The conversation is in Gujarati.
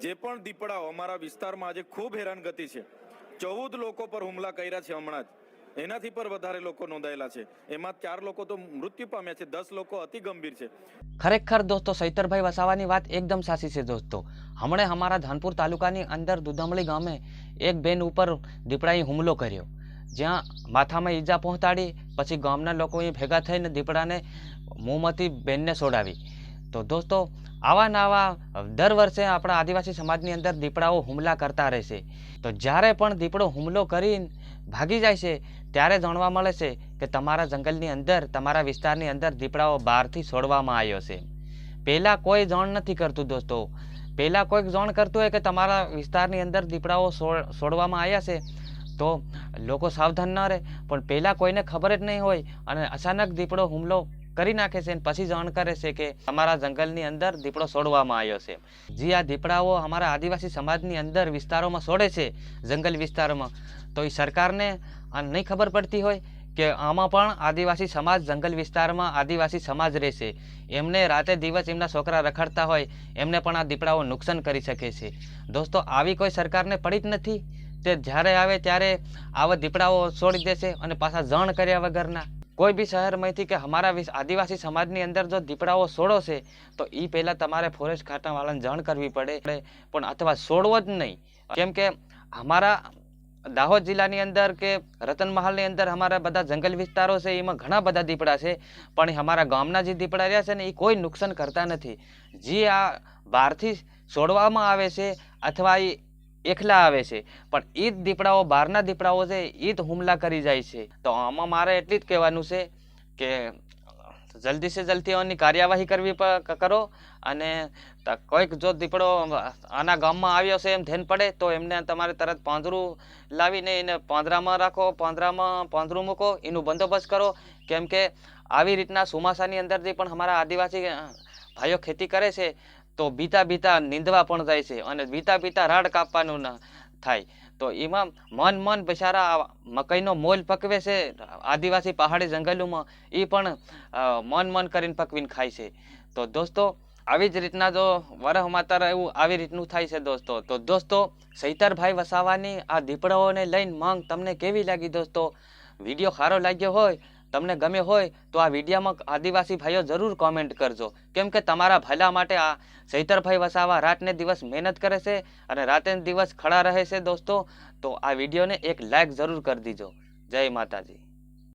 જે પણ દીપડાઓ અમારા વિસ્તારમાં આજે ખૂબ હેરાનગતિ છે. 14 લોકો પર હુમલા કર્યા છે હમણાં જ. એનાથી પર વધારે લોકો નોંધાયેલા છે. એમાં 4 લોકો તો મૃત્યુ પામ્યા છે, 10 લોકો અતિ ગંભીર છે. ખરેખર દોસ્તો સૈતરભાઈ વસાવાની વાત એકદમ સાચી છે દોસ્તો. હમણાં અમારા ધાનપુર તાલુકાની અંદર દુધામળી ગામે એક બેન ઉપર દીપડાએ હુમલો કર્યો, જ્યાં માથામાં ઈજા પહોંચાડી. પછી ગામના લોકોએ ભેગા થઈને દીપડાને મોંમાંથી બેનને છોડાવી. તો દોસ્તો આવા ને આવા દર વર્ષે આપણા આદિવાસી સમાજની અંદર દીપડાઓ હુમલા કરતા રહેશે. તો જ્યારે પણ દીપડો હુમલો કરીને ભાગી જાય છે ત્યારે જાણવા મળે છે કે તમારા જંગલની અંદર, તમારા વિસ્તારની અંદર દીપડાઓ બહારથી છોડવામાં આવ્યો છે. પહેલાં કોઈ જાણ નથી કરતું દોસ્તો. પહેલાં કોઈક જાણ કરતું હોય કે તમારા વિસ્તારની અંદર દીપડાઓ છોડવામાં આવ્યા છે તો લોકો સાવધાન ન રહે, પણ પહેલાં કોઈને ખબર જ નહીં હોય અને અચાનક દીપડો હુમલો કરી નાખે છે અને પછી જાણ કરે છે કે અમારા જંગલની અંદર દીપડો છોડવામાં આવ્યો છે. જે આ દીપડાઓ અમારા આદિવાસી સમાજની અંદર વિસ્તારોમાં છોડે છે, જંગલ વિસ્તારોમાં, તો એ સરકારને નહીં ખબર પડતી હોય કે આમાં પણ આદિવાસી સમાજ જંગલ વિસ્તારમાં આદિવાસી સમાજ રહેશે. એમને રાતે દિવસ એમના છોકરા રખડતા હોય, એમને પણ આ દીપડાઓ નુકસાન કરી શકે છે. દોસ્તો આવી કોઈ સરકારને પડી જ નથી. તે જ્યારે આવે ત્યારે આવા દીપડાઓ છોડી દેશે અને પાછા જાણ કર્યા વગરના. કોઈ બી શહેરમાંથી કે અમારા આદિવાસી સમાજની અંદર જો દીપડાઓ છોડો છે તો એ પહેલાં તમારે ફોરેસ્ટ ખાતાવાળાને જાણ કરવી પડે, પણ અથવા છોડવો જ નહીં. કેમ કે અમારા દાહોદ જિલ્લાની અંદર કે રતનમહાલની અંદર અમારા બધા જંગલ વિસ્તારો છે, એમાં ઘણા બધા દીપડા છે, પણ અમારા ગામના જે દીપડા રહ્યા છે ને એ કોઈ નુકસાન કરતા નથી. જે આ બહારથી છોડવામાં આવે છે અથવા એ એકલા આવે છે, પણ એ જ દીપડાઓ, બહારના દીપડાઓ છે એ જ હુમલા કરી જાય છે. તો આમાં મારે એટલી જ કહેવાનું છે કે જલ્દી સે જલ્દી આની કાર્યવાહી કરવી કરો. અને કોઈક જો દીપડો આના ગામમાં આવ્યો છે એમ ધ્યાન પડે તો એમને તમારે તરત પાંજરું લાવીને એને પાંજરામાં રાખો, પાંજરું મૂકો, એનું બંદોબસ્ત કરો. કેમ કે આવી રીતના ચોમાસાની અંદરથી પણ અમારા આદિવાસી ભાઈઓ ખેતી કરે છે તો બીતા નીંદવા પણ જાય છે અને બીતા રાડ કાપવાનું ન થાય. તો એમાં મન બિચારા મકઈનો મોલ પકવે છે આદિવાસી પહાડી જંગલોમાં, એ પણ મન કરીને પકવીને ખાય છે. તો દોસ્તો આવી જ રીતના જો વરહ માતર એવું આવી રીતનું થાય છે દોસ્તો. તો દોસ્તો સૈતરભાઈ વસાવાની આ દીપડાઓને લઈને માંગ તમને કેવી લાગી દોસ્તો? વિડીયો સારો લાગ્યો હોય, તમને ગમે હોય તો આ વિડીયોમાં આદિવાસી ભાઈઓ જરૂર કોમેન્ટ કરજો. કેમ કે તમારા ભલા માટે આ સૈતરભાઈ વસાવા રાતને દિવસ મહેનત કરે છે અને રાતે દિવસ ખડા રહે છે દોસ્તો. તો આ વિડીયોને એક લાઈક જરૂર કરી દીજો. જય માતાજી.